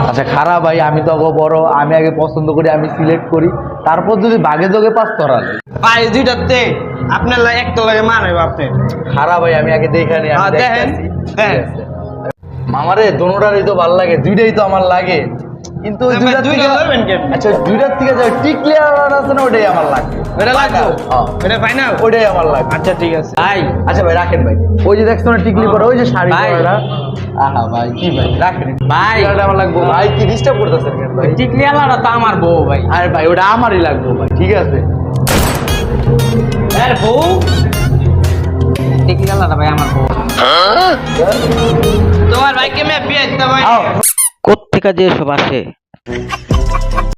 আচ্ছা খারাপ ভাই, আমি তো বড়, আমি আগে পছন্দ করি, আমি সিলেক্ট করি, তারপর যদি বাঘে যোগে পাস ধরান ভাই দুইটাতে আপনার একটা লাগে মানে আপনি খারাপ ভাই, আমি আগে দেখে নি। দেখেন মামারে দোনোটারই তো ভালো লাগে, দুইটাই তো আমার লাগে, কিন্তু আচ্ছা দুইটার থেকে যে টিকলি আছে না, ওটাই আমার লাগবে। ওটাই আমার লাগবে। আচ্ছা ঠিক আছে ভাই, আচ্ছা ভাই রাখেন ভাই, ওই যে দেখছো না টিকলি পরে, ওই যে শাড়ি পরাটা, আহা ভাই কি ভাই রাখেন ভাই, আমার লাগবে ভাই, কি ডিস্টার্ব করতেছেন কেন ভাই? টিকলি আলাদা তো আমার বউ ভাই। আরে ভাই ওটা আমারই লাগবে ভাই, ঠিক আছে। আরে বউ টিকলি আলাদা ভাই, আমার বউ। তোমার ভাইকে মেয়ে বিয়ে দিতে ভাই। কোত্থেকে যে সব আসে